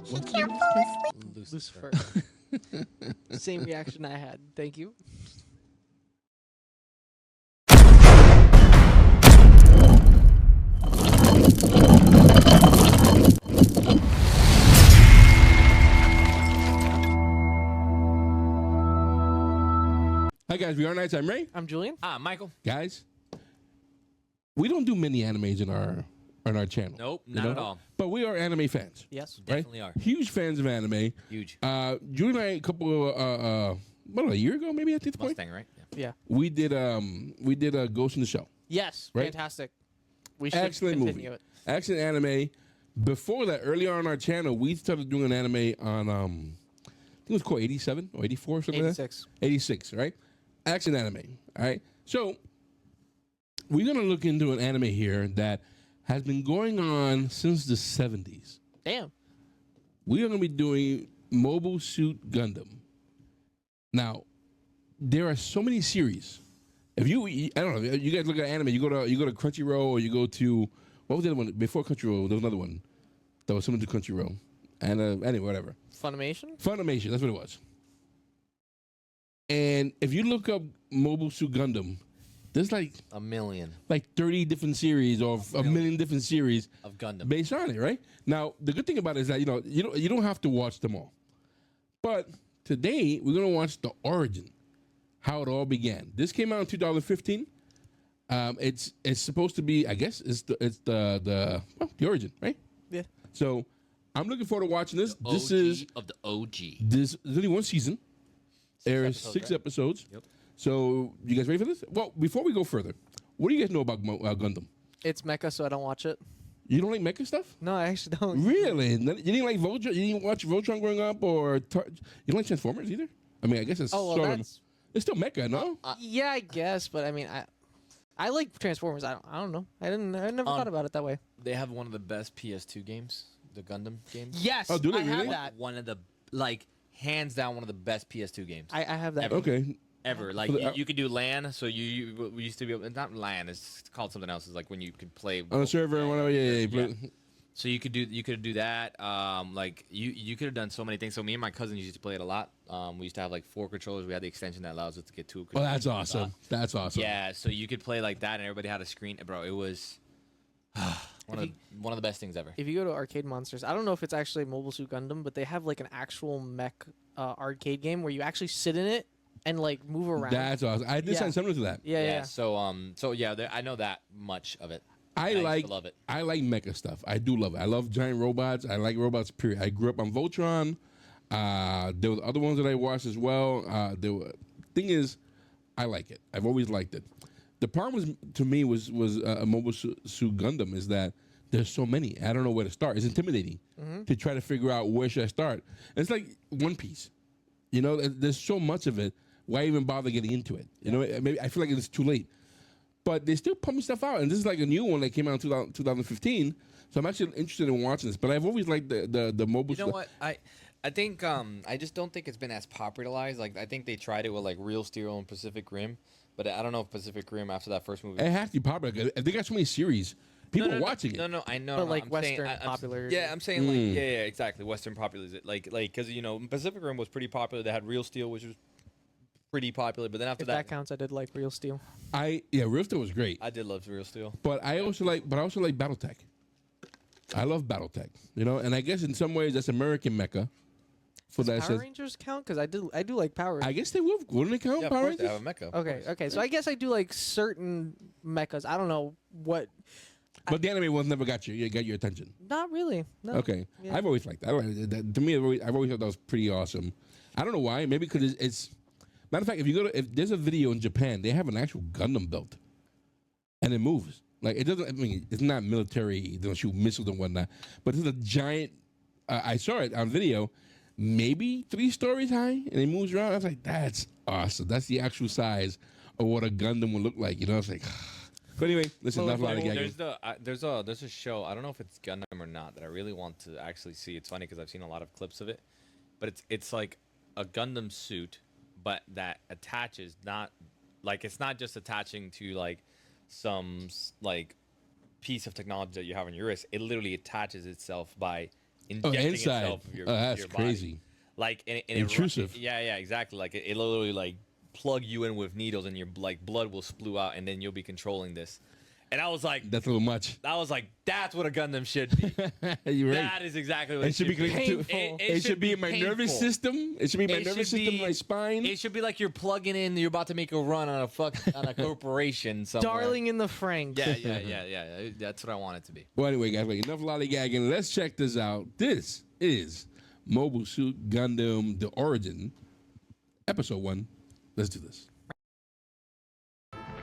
He can't fall asleep. Lucifer. Same reaction I had. Thank you. Hi guys, we are Nights. I'm Ray. I'm Julien. Michael. Guys, we don't do many animes in our channel. Nope, not at all. But we are anime fans. Yes. Right? Definitely are. Huge fans of anime. Huge. Julie and I, a couple a year ago, maybe at this point, Mustang, right? Yeah. we did a Ghost in the Shell. Yes. Right? Fantastic. We should Excellent continue movie. it. Excellent anime. Before that, earlier on our channel, we started doing an anime on I think it was called 87 or 84 or something like that. 86. 86, right? Action anime. All right. So we're gonna look into an anime here that has been going on since the 70s. Damn. We are gonna be doing Mobile Suit Gundam. Now, there are so many series. If I don't know, you guys look at anime, you go to Crunchyroll or you go to what was the other one before Crunchyroll? There was another one that was similar to Crunchyroll. And anyway, whatever. Funimation? Funimation, that's what it was. And if you look up Mobile Suit Gundam, there's like A million 30 different series or a million different series of Gundam. based on it, right? Now, the good thing about it is that you don't have to watch them all. But today we're gonna watch the origin, how it all began. This came out in 2015. It's supposed to be, I guess, it's the origin, right? Yeah. So I'm looking forward to watching this. OG This is of the OG. there's only one season. There's episodes, 6 right? episodes. Yep. So you guys ready for this? Well, before we go further, what do you guys know about Gundam? It's mecha, so I don't watch it. You don't like mecha stuff? No, I actually don't. Really? You didn't like Voltron? You didn't watch Voltron growing up, or you don't like Transformers either? I mean, I guess it's Oh, well, sort of. that's... It's still mecha, no? Yeah, I guess, but I mean, I like Transformers. I don't know. I never thought about it that way. They have one of the best PS2 games, the Gundam games. Yes, Oh, do they I have really? that. One of the hands down one of the best PS2 games I have that. Ever. Okay. ever. Like So you could do LAN, so we used to be able, not LAN, it's called something else. It's like when you could play On the server and whatever, yeah. Yeah. So you could do that. Like you could have done so many things. So me and my cousin used to play it a lot. We used to have like 4 controllers. We had the extension that allows us to get 2 Oh, controllers. that's awesome. That's awesome. Yeah, so you could play like that, and everybody had a screen. Bro, it was one of the best things ever. If you go to Arcade Monsters, I don't know if it's actually Mobile Suit Gundam, but they have like an actual mech arcade game where you actually sit in it and like move around. That's awesome. I did Yeah. something similar to that. yeah. So yeah, I know that much of it. I used to like love it. I like mecha stuff. I do love it. I love giant robots. I like robots. Period. I grew up on Voltron. There were other ones that I watched as well. Thing is, I like it. I've always liked it. The problem was to me was a Mobile Suit Gundam is that there's so many. I don't know where to start. It's intimidating to try to figure out where should I start. And it's like One Piece. You know, there's so much of it. Why even bother getting into it? You know, maybe I feel like it's too late. But they're still pumping stuff out, and this is like a new one that came out in 2015. So I'm actually interested in watching this. But I've always liked the mobile. You know what? I think I just don't think it's been as popularized. Like I think they tried it with like Real Steel and Pacific Rim, but I don't know if Pacific Rim after that first movie. It has to be popular. They got so many series. People are watching it. No, I know. But no, like I'm Western saying, popular. Yeah, I'm saying like yeah, exactly. Western popular is it like because Pacific Rim was pretty popular. They had Real Steel, which was pretty popular. But then after If that counts, I did like Real Steel. Real Steel was great. I did love Real Steel. But I also like BattleTech. I love BattleTech. You know, and I guess in some ways that's American mecha. For Does that Power Rangers count? Because I do like Power Rangers. I guess they would. Wouldn't it count? Yeah, of Power course they Rangers? have a mecha. Okay. So I guess I do like certain mechas. I don't know what. But the anime ones never got you. Got your attention. Not really. No. Okay, Yeah. I've always liked that. To me, I've always thought that was pretty awesome. I don't know why. Maybe because it's. Matter of fact, if there's a video in Japan, they have an actual Gundam built, and it moves. Like it doesn't. I mean, it's not military. They don't shoot missiles and whatnot. But it's a giant. I saw it on video, maybe 3 stories high, and it moves around. I was like, that's awesome. That's the actual size of what a Gundam would look like. You know, it's like. But anyway, listen, not a lot of gagging. There's a show. I don't know if it's Gundam or not that I really want to actually see. It's funny because I've seen a lot of clips of it, but it's like a Gundam suit, but that attaches not like it's not just attaching to like some like piece of technology that you have on your wrist. It literally attaches itself by injecting inside. itself of your, That's your body. crazy. Like and Intrusive. yeah, exactly. Like it literally like plug you in with needles, and your like blood will splue out, and then you'll be controlling this. And I was like, That's a little much. I was like, that's what a Gundam should be. You're right. That is exactly what It should be painful. It should be in my nervous painful. system. It should be in my It nervous should system, be- my spine. It should be like you're plugging in. You're about to make a run on a corporation somewhere. Darling in the Franks. Yeah. That's what I want it to be. Well, anyway, guys, like, enough lollygagging. Let's check this out. This is Mobile Suit Gundam: The Origin, Episode 1. Let's do this.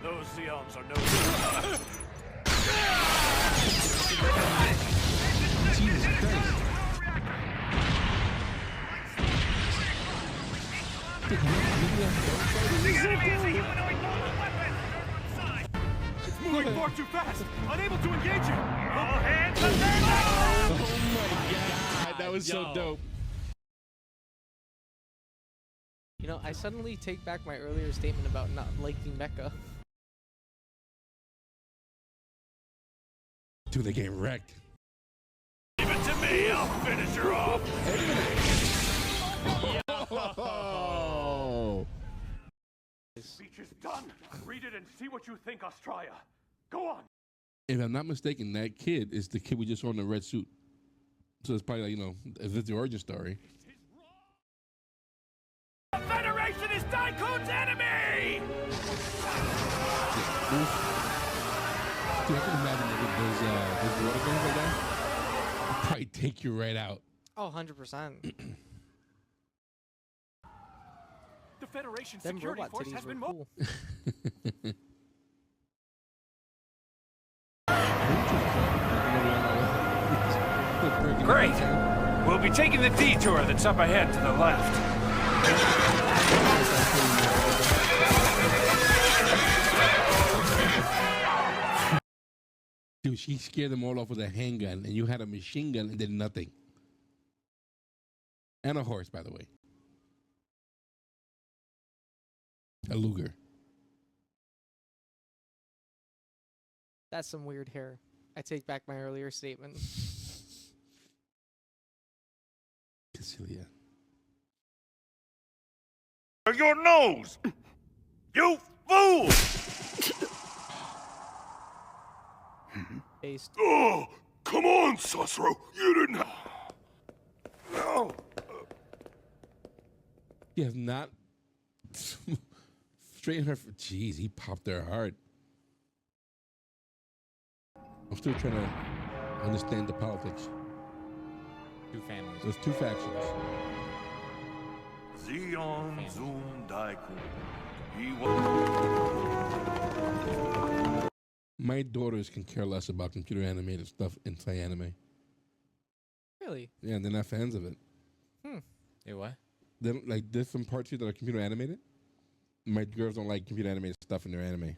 Those Zeons are no good. Jesus Christ. It's moving far too fast. Unable to engage it. All hands on deck. Oh my God, that was so dope. You know, I suddenly take back my earlier statement about not liking mecha. Dude, they get wrecked. Leave it to me. I'll finish her off. Oh. Speech is done. Read it and see what you think, Australia. Go on. If I'm not mistaken, that kid is the kid we just saw in the red suit. So it's probably like, if it's the origin story. The Federation is Daiku's enemy! Dude, I can imagine that those water guns like that would probably take you right out. Oh, 100%. The Federation Them security robot force titties has were been cool. Great. We'll be taking the detour that's up ahead to the left. Dude, she scared them all off with a handgun, and you had a machine gun and did nothing. And a horse, by the way. A Luger. That's some weird hair. I take back my earlier statement. Cassilia. Your nose! You fool! Based. Oh, come on, Sasro. You didn't have... No. He has not straightened her. Jeez, he popped her hard. I'm still trying to understand the politics. Two families. There's two factions. Zeon Zoom Daiku. My daughters can care less about computer animated stuff in play anime. Really? Yeah, they're not fans of it. Hey, what? They don't like different parts here that are computer animated. My girls don't like computer animated stuff in their anime.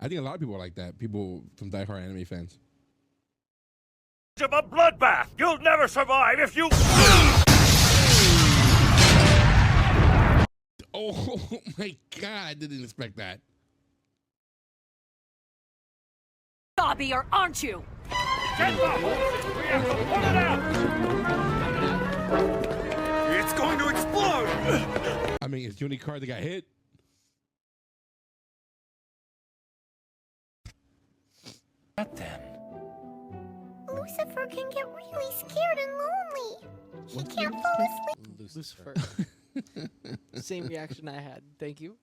I think a lot of people are like that. People from diehard anime fans. Of a bloodbath! You'll never survive if you... Oh my God, I didn't expect that. Bobby, or aren't you? Get up! We have to pull it out! It's going to explode! I mean, it's Juni Card that got hit. What then? Lucifer can get really scared and lonely. He can't fall asleep. Lucifer. Same reaction I had. Thank you.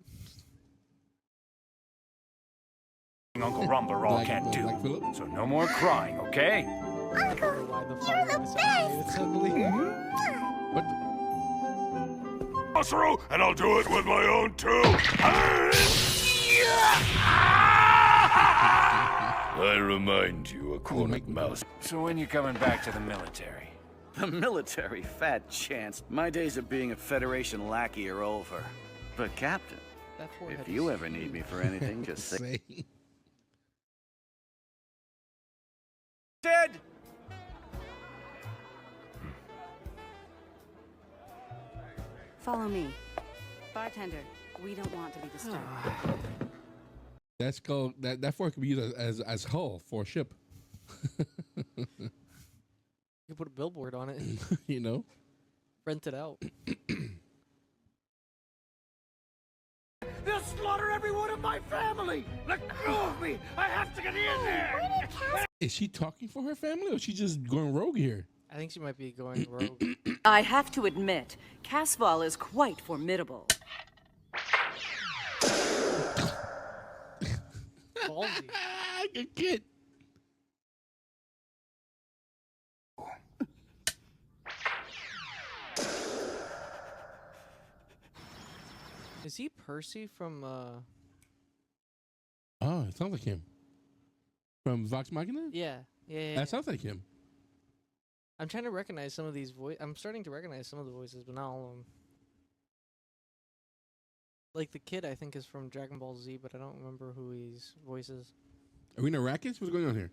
Uncle Rumbarall can't do. Black Phillip? So no more crying, okay? Uncle, Why the you're fuck the was best. assassinated suddenly? What the? Osro, and I'll do it with my own too. I remind you, a cornered mouse. So when you coming back to the military? The military? Fat chance. My days of being a Federation lackey are over. But Captain, That forehead if you is- ever need me for anything, just say... Say. Dead! Follow me. Bartender, we don't want to be disturbed. That's called that fork could be used as hull for a ship. You put a billboard on it. You know? Rent it out. They'll slaughter every one of my family! Let go of me! I have to get in there! Is she talking for her family or is she just going rogue here? I think she might be going rogue. I have to admit, Casval is quite formidable. Ballsy. Good kid. Is he Percy from Oh, it sounds like him. From Vox Machina? Yeah. That sounds like him. I'm trying to recognize some of these I'm starting to recognize some of the voices, but not all of them. Like the kid, I think, is from Dragon Ball Z, but I don't remember who his voices. Arena Rackets? What's going on here?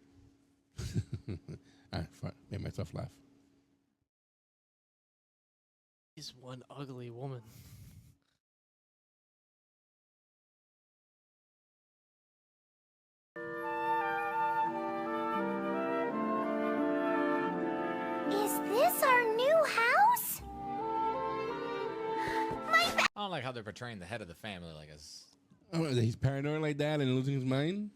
Alright, fine. Made myself laugh. He's one ugly woman. Is this our new house? I don't like how they're portraying the head of the family like as. Oh, he's paranoid like that and losing his mind?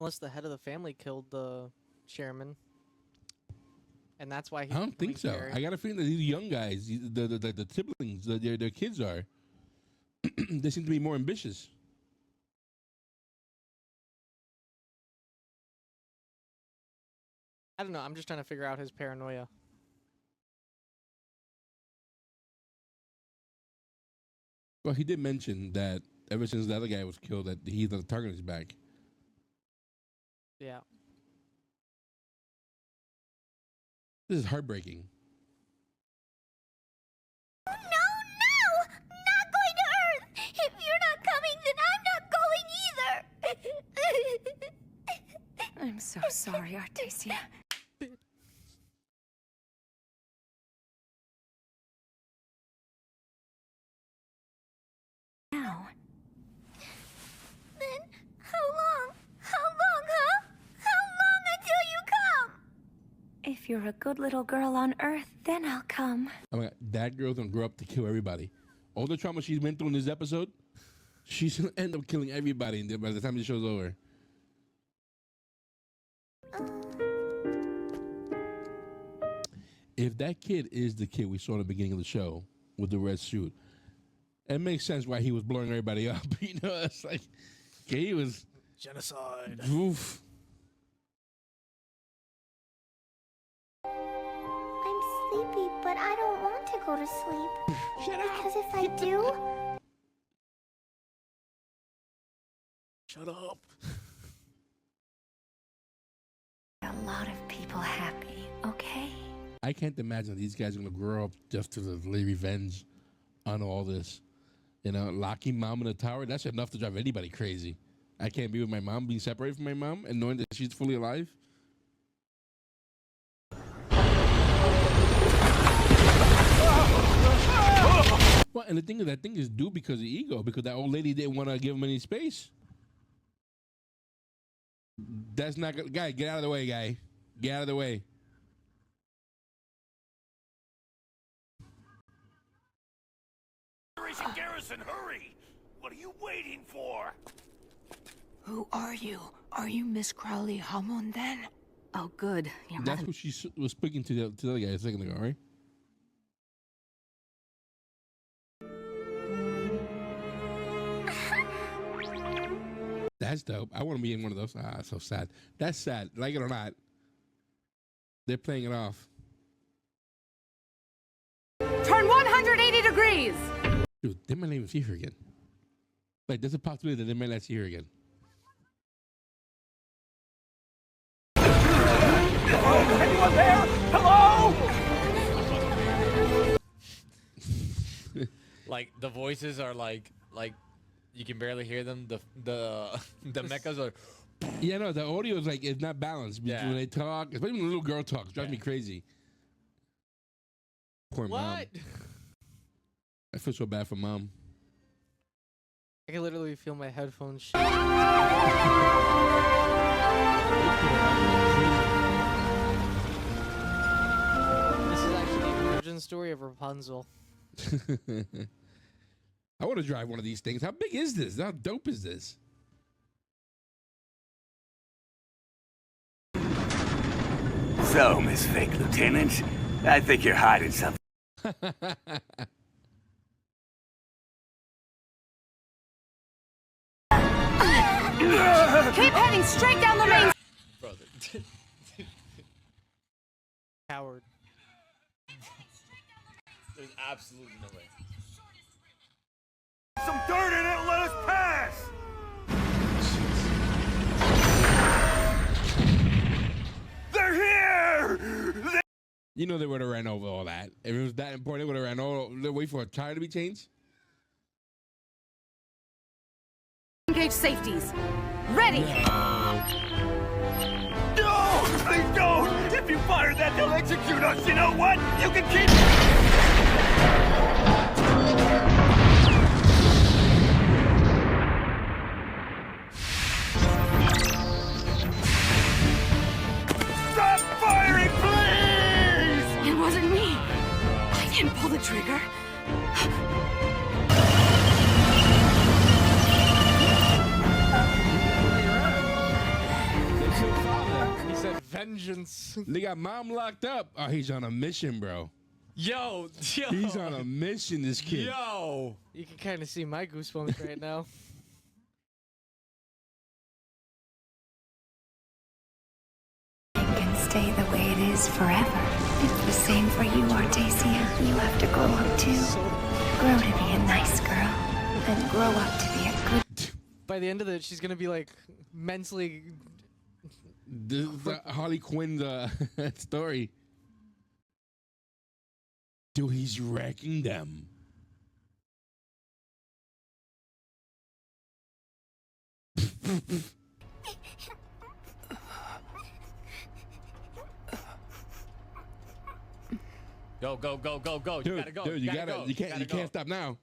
Unless the head of the family killed the chairman. And that's why he. I don't think so. I got a feeling that these young guys, the siblings, their kids are, they seem to be more ambitious. I don't know. I'm just trying to figure out his paranoia. Well, he did mention that ever since the other guy was killed, that he's the target on his back. Yeah. This is heartbreaking. No, no! Not going to Earth! If you're not coming, then I'm not going either! I'm so sorry, Artesia. Now. Then, how long? How long, huh? How long until you come? If you're a good little girl on Earth, then I'll come. Oh my God, that girl's gonna grow up to kill everybody. All the trauma she's been through in this episode, she's gonna end up killing everybody by the time the show's over. If that kid is the kid we saw at the beginning of the show with the red suit, it makes sense why he was blowing everybody up. You know, it's like, okay, he was genocide. Oof. I'm sleepy, but I don't want to go to sleep. Shut up. Because if I do, Shut up. A lot of people happy, okay? I can't imagine these guys are gonna grow up just to lay revenge on all this. You know, locking mom in a tower, that's enough to drive anybody crazy. I can't be with my mom, being separated from my mom, and knowing that she's fully alive. Well, and the thing is, that thing is due because of ego, because that old lady didn't want to give him any space. That's not good. Guy, get out of the way, guy. Get out of the way. Operation Garrison, hurry! What are you waiting for? Who are you? Are you Miss Crowley Hammond then? Oh, good. Your That's mother. who she was speaking to the other guy a second ago, right? That's dope. I want to be in one of those. Ah, so sad. That's sad. Like it or not, they're playing it off. Turn 180 degrees! Dude, they might not even see her again. Like, there's a possibility that they might not see her again. Anyone there? Hello? Like the voices are like you can barely hear them. The mechas are. Yeah, no, the audio is like, it's not balanced. Yeah. When they talk, especially when the little girl talks, drives me crazy. Poor mom. What? I feel so bad for mom. I can literally feel my headphones shake. This is actually the origin story of Rapunzel. I want to drive one of these things. How big is this? How dope is this? So, Miss Fake Lieutenant, I think you're hiding something. Keep heading straight down the main. Brother. Coward. There's absolutely no way. Some dirt in it, let us pass! They're here! You know they would have ran over all that. If it was that important, they would have ran all. They wait for a tire to be changed. Engage safeties. Ready. No! Please don't! If you fire that, they'll execute us! You know what? You can keep... Stop firing, please! It wasn't me. I didn't pull the trigger. He said vengeance. They got mom locked up. Oh, he's on a mission, bro. Yo. He's on a mission, this kid. Yo. You can kind of see my goosebumps right now. Can stay the way it is forever. It's the same for you, Artasia. You have to grow up too. Grow to be a nice girl, then grow up to be a good. By the end of it, she's gonna be like mentally. The Harley Quinn story. Dude, he's wrecking them. Go, go, go, go, go. Dude, You gotta go. dude, you gotta go. you can't stop now.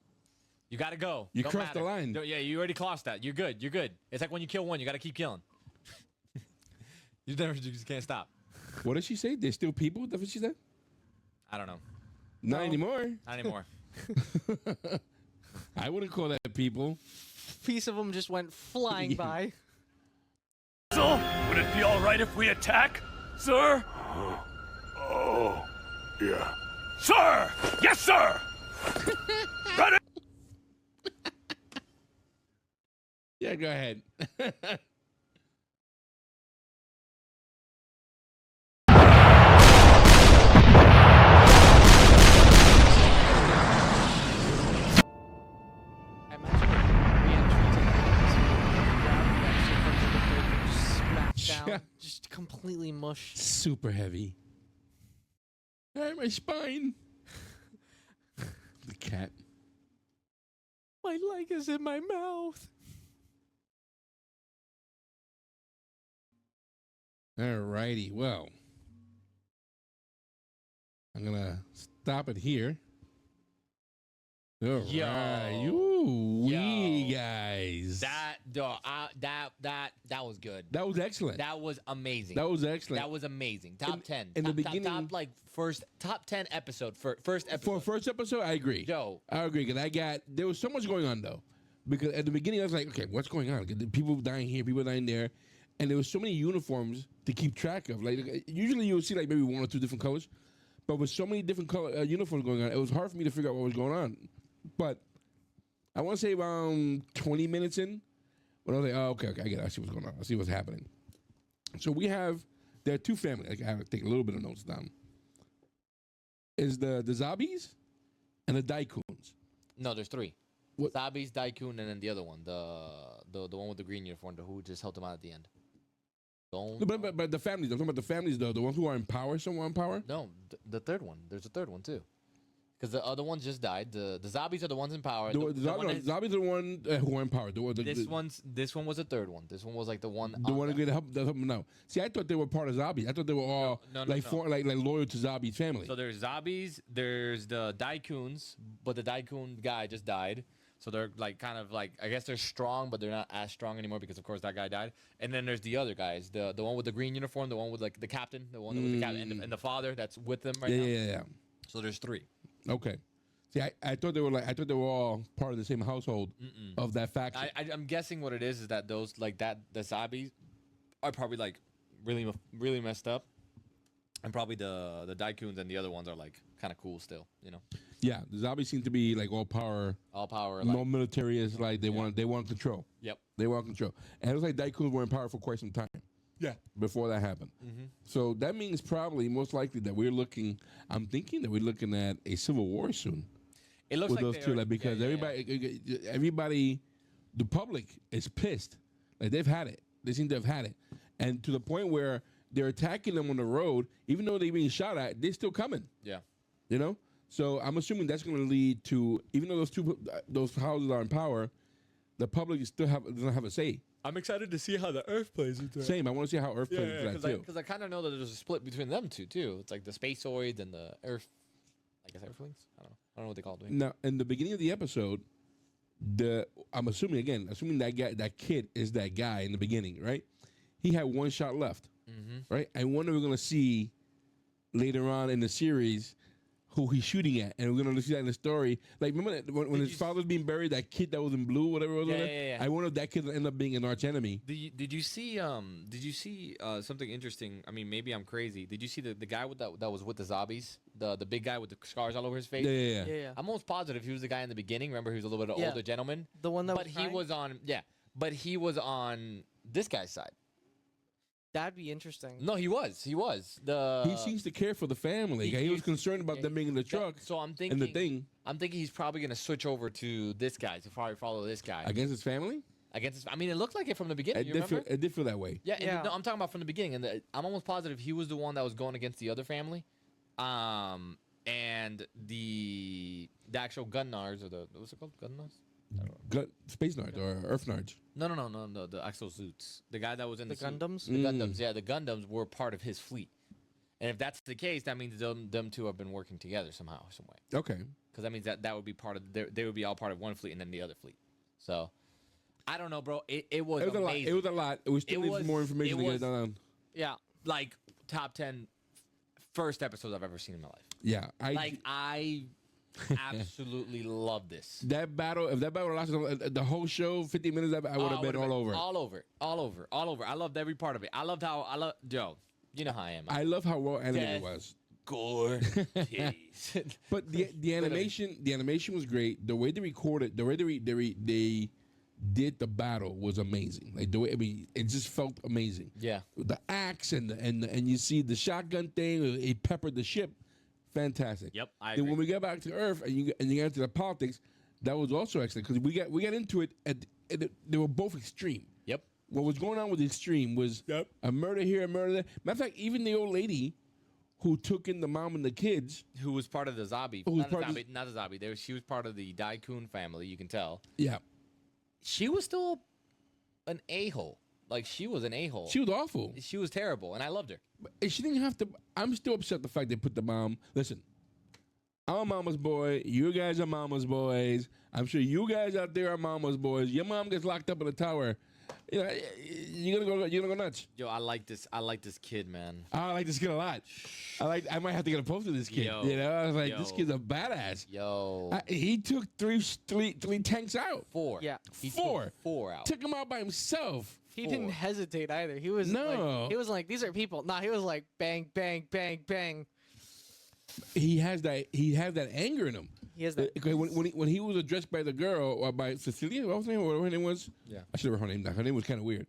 You gotta go. You Don't crossed the matter. line. Yeah, you already crossed that. You're good. You're good. It's like when you kill one, you gotta keep killing. You just can't stop. What did she say? There's still people? That's what she said? I don't know. Not anymore. Not anymore. I wouldn't call that people. Piece of them just went flying Yeah. by. So, would it be alright if we attack, sir? Oh, yeah. Sir! Yes, sir! Ready? Yeah, go ahead. Just completely mush. Super heavy. Hey, my spine. The cat. My leg is in my mouth. Alrighty, well. I'm gonna stop it here. Alright. Ooh, we guys. That was good. That was excellent. That was amazing. That was excellent. That was amazing. Top 10. in the Top- beginning- top like top 10 episode for first episode. For first episode, I agree. Yo. I agree, because there was so much going on, though. Because at the beginning, I was like, okay, what's going on? People dying here, people dying there. And there was so many uniforms to keep track of. Like, usually you'll see like maybe one or two different colors. But with so many different color uniforms going on, it was hard for me to figure out what was going on. But I want to say around 20 minutes in, when I was like, oh, okay, I get it. I see what's going on. I see what's happening. So there are two families. Like, I have to take a little bit of notes down. Is the Zabis and the Daikuns. No, there's three. What? Sabi's, Daikun, and then the other one, the one with the green uniform, who just helped him out at the end. No, but the families. I'm talking about the families, though. The ones who are in power, somewhere in power. No, the third one. There's a third one too. Because the other ones just died. The Zabis are the ones in power. Zabis are the one who are in power. This one was the third one. This one was like the one. The one that help them out. See, I thought they were part of Zabis. I thought they were all No. like loyal to Zabi's family. So there's Zabis, there's the Daikuns, but the Daikun guy just died. So they're like kind of like, I guess they're strong, but they're not as strong anymore because of course that guy died. And then there's the other guys, the one with the green uniform, the one with like the captain, the one with the captain, and the father that's with them right now. Yeah. So there's 3. Okay. See, I thought they were all part of the same household of that faction. I'm guessing what it is that those like that the zombies are probably like really messed up, and probably the Daikuns and the other ones are like kind of cool still, you know. Yeah, the zombies seem to be like all power. All power. No Like, military is like they want control. Yep. They want control, and it was like Daikuns were in power for quite some time. Yeah. Before that happened. So that means probably most likely that we're looking. I'm thinking that we're looking at a civil war soon. It looks with like those two, like, because everybody, the public is pissed. Like they've had it. They seem to have had it, and to the point where they're attacking them on the road, even though they're being shot at. They're still coming. Yeah. You know. So I'm assuming that's going to lead to, even though those houses are in power, the public doesn't have a say. I'm excited to see how the Earth plays into it. Same. I want to see how Earth plays into that too. Because I kind of know that there's a split between them two too. It's like the spaceoids and the Earth. I guess Earthlings. I don't know what they call it. Now, in the beginning of the episode, I'm assuming that kid is that guy in the beginning, right? He had 1 shot left, right? I wonder if we're going to see later on in the series who he's shooting at, and we're gonna see that in the story. Like, remember that when his father's being buried, that kid that was in blue, whatever it was. Yeah. I wonder if that kid will end up being an arch enemy. Did you see something interesting? I mean, maybe I'm crazy. Did you see the guy that was with the zombies? The big guy with the scars all over his face? Yeah. I'm almost positive he was the guy in the beginning. Remember, he was a little bit older gentleman. The one that but he was on he was on this guy's side. That'd be interesting. No, he was. He seems to care for the family. He was concerned about them being in the truck. So I'm thinking. And the thing. I'm thinking he's probably gonna switch over to this guy to probably follow this guy against his family. I mean, it looked like it from the beginning. It did feel that way. Yeah. No, I'm talking about from the beginning, and I'm almost positive he was the one that was going against the other family, and the actual gun nards, or what's it called, gun nards? Space Nards or Earth Nards. No. The actual suits. The guy that was in the Gundams. The Gundams. Yeah, the Gundams were part of his fleet. And if that's the case, that means them two have been working together somehow, some way. Okay. Because that means that would be part of they would be all part of one fleet and then the other fleet. So I don't know, bro. It was amazing. It was a lot. We still need some more information to get it done. Yeah, like top 10 first episodes I've ever seen in my life. Yeah, I absolutely love this. If that battle lasted the whole show, 50 minutes, I would have been all over. All over. I loved every part of it. Joe, you know how I am. I love how well animated it was. Gore, titties. But the animation was great. The way they recorded, the way they did the battle was amazing. Like the way, I mean, it just felt amazing. Yeah. The axe and you see the shotgun thing, it peppered the ship. Fantastic. Yep. Then when we get back to Earth and you get into the politics, that was also excellent because we got into it they were both extreme. Yep. What was going on with the extreme was a murder here, a murder there. Matter of fact, even the old lady who took in the mom and the kids, who was part of the zombie, not the zombie. She was part of the Daikun family. You can tell. Yeah. She was still an a-hole. Like, she was an a-hole. She was awful. She was terrible, and I loved her. But she didn't have to. I'm still upset the fact they put the mom. Listen, I'm a mama's boy. You guys are mama's boys. I'm sure you guys out there are mama's boys. Your mom gets locked up in a tower. You know, you're gonna go nuts. Yo, I like this kid, man. I like this kid a lot. I might have to get a post of this kid. Yo, you know, I was like, this kid's a badass. Yo, he took three tanks out. 4. Yeah, he took 4 out. Took him out by himself. He didn't hesitate either. He was like, these are people. Nah, he was like bang, bang, bang, bang. He has that anger in him. He has that. When he was addressed by the girl or by Cecilia, what was her name? Whatever her name was. Yeah, I should have her name down. Her name was kind of weird.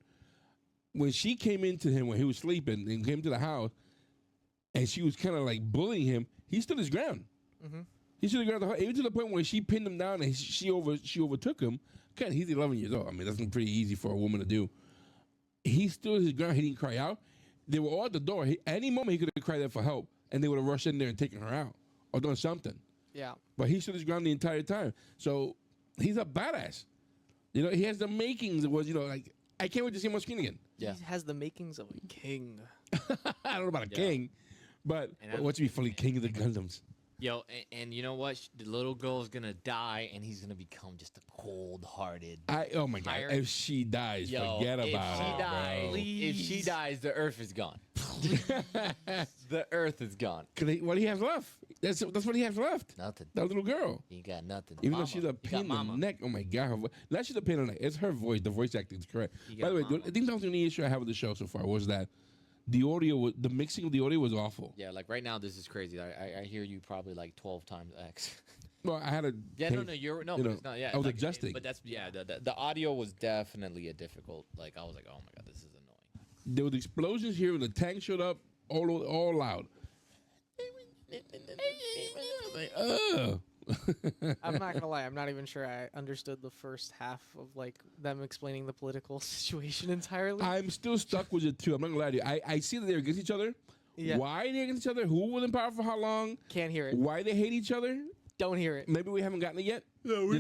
When she came into him when he was sleeping and came to the house, and she was kind of like bullying him, he stood his ground. Mm-hmm. He stood his ground even to the point where she pinned him down and she overtook him. God, he's 11 years old. I mean, that's pretty easy for a woman to do. He stood his ground. He didn't cry out. They were all at the door. At any moment, he could have cried out for help, and they would have rushed in there and taken her out or done something. Yeah. But he stood his ground the entire time. So he's a badass. You know, he has the makings. It was, like, I can't wait to see him on screen again. Yeah. He has the makings of a king. I don't know about a king, but what's to be fully king of the Gundams? Yo, and you know what? The little girl's gonna die, and he's gonna become just a cold-hearted. Oh my god! If she dies, forget about it. If she dies, the Earth is gone. The Earth is gone. What do he have left? That's what he has left. Nothing. That little girl. He got nothing. Even though she's a pain in the neck. Oh my god! Not she's a pain in the neck. It's her voice. The voice acting is correct. By the way, I think that was the only issue I have with the show so far was that the audio, the mixing of the audio was awful. Yeah, like right now, this is crazy. I hear you probably like 12 times X. Well, I had a but it's not. Yeah, I was like, adjusting. But that's the audio was definitely a difficult. Like I was like, oh my god, this is annoying. There was explosions here when the tank showed up. All loud. I'm not gonna lie. I'm not even sure I understood the first half of like them explaining the political situation entirely. I'm still stuck with it too. I'm not gonna lie to you. I see that they're against each other. Yeah. Why they're against each other? Who was in power for how long? Can't hear it. Why they hate each other? Don't hear it. Maybe we haven't gotten it yet. No, we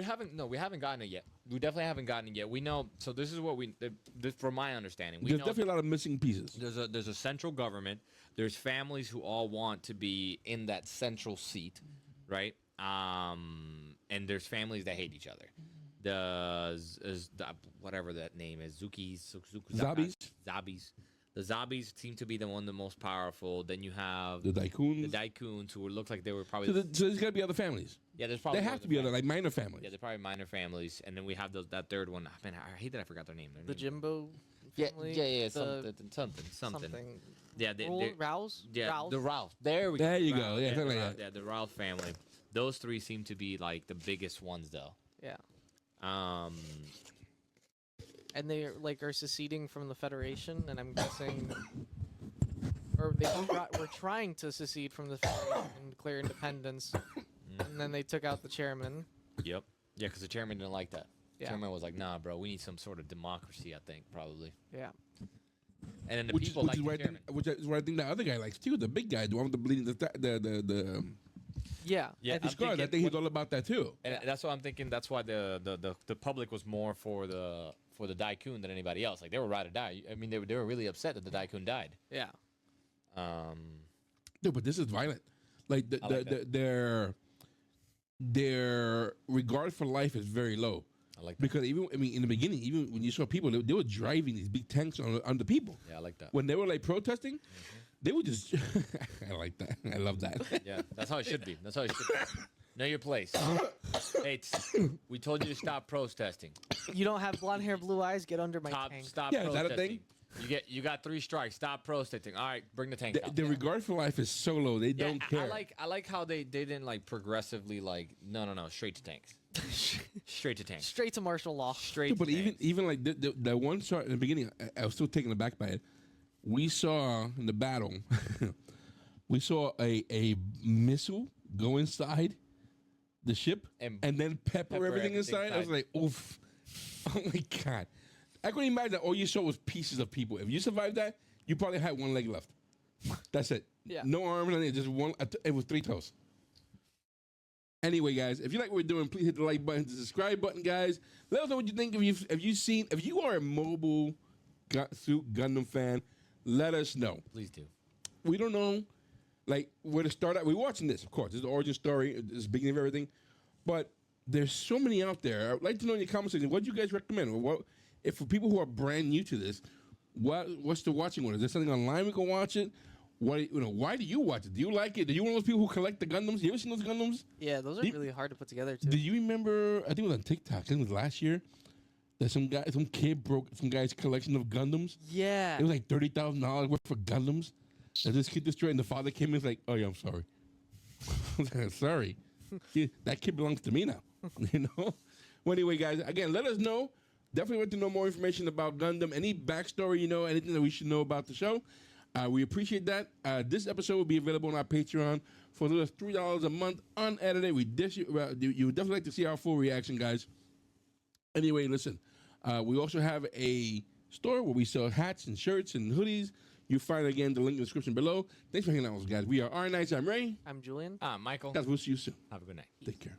haven't. No, we haven't gotten it yet. We definitely haven't gotten it yet. We know. So this is what this, from my understanding, There's definitely a lot of missing pieces. There's a central government. There's families who all want to be in that central seat, right? And there's families that hate each other. The whatever that name is, Zabis. The Zabis seem to be the most powerful. Then you have the Daikuns, who look like they were probably. So there's got to be other families. Yeah, there's probably. There have to be other like minor families. Yeah, they're probably minor families, and then we have that third one. Man, I hate that I forgot their name. The Jimbo Yeah, family. yeah, The something. Yeah, Rouse. Yeah, Rouse. the Rouse. There we go. There you go. Yeah, something like that. Yeah, the Rouse family. Those three seem to be like the biggest ones, though. Yeah. And they like are seceding from the Federation, and I'm guessing, or were trying to secede from the Federation and declare independence, and then they took out the chairman. Yep. Yeah, because the chairman didn't like that. Yeah. Chairman was like, "Nah, bro, we need some sort of democracy." I think probably. Yeah. And then the people like the chairman. Which is what I think the other guy likes too. The big guy, the one with the bleeding, Yeah. Yeah, I think he's all about that too. And that's what I'm thinking. That's why the public was more for the Daikun than anybody else. Like they were ride or die. I mean, they were really upset that the Daikun died. Yeah. No, but this is violent. Like their regard for life is very low. I like that. Because in the beginning, even when you saw people, they were driving these big tanks on the people. Yeah, I like that. When they were like protesting, they would just. I like that. I love that. Yeah, that's how it should be. That's how it should be. Know your place. Hey, we told you to stop protesting. You don't have blonde hair, blue eyes. Get under my tank. Stop Yeah, protesting. is that a thing? You got 3 strikes. Stop protesting. All right, bring the tank. The regard for life is so low. They don't care. I like how they didn't like progressively like no straight to tanks. Straight to tanks. Straight to martial law. Straight. Dude, but to tanks. even like the one shot in the beginning, I was still taken aback by it. We saw in the battle, we saw a missile go inside the ship and then pepper everything inside. I was like, oof. Oh my God. I couldn't imagine that all you saw was pieces of people. If you survived that, you probably had one leg left. That's it. Yeah. No arms, nothing. Just one. It was 3 toes. Anyway, guys, if you like what we're doing, please hit the like button, the subscribe button, guys. Let us know what you think. If you are a mobile Suit Gundam fan, let us know. Please do. We don't know, like, where to start at. We're watching this, of course. This is the origin story. It's the beginning of everything. But there's so many out there. I'd like to know in your comment section, what do you guys recommend? If for people who are brand new to this, what's the watching one? Is there something online we can watch it? Why do you watch it? Do you like it? Are you one of those people who collect the Gundams? You ever seen those Gundams? Yeah, those are really hard to put together too. Do you remember? I think it was on TikTok. I think it was last year. That some kid broke some guy's collection of Gundams. Yeah. It was like $30,000 worth of Gundams. And this kid destroyed. And the father came in and was like, "Oh yeah, I'm sorry. I'm sorry. That kid belongs to me now." You know. Well, anyway, guys, again, let us know. Definitely want to know more information about Gundam. Any backstory, anything that we should know about the show. We appreciate that. This episode will be available on our Patreon for as little as $3 a month, unedited. You would definitely like to see our full reaction, guys. Anyway, listen. We also have a store where we sell hats and shirts and hoodies. You find, again, the link in the description below. Thanks for hanging out with us, guys. We are R Nights. I'm Ray. I'm Julien. Michael. Guys, we'll see you soon. Have a good night. Take care.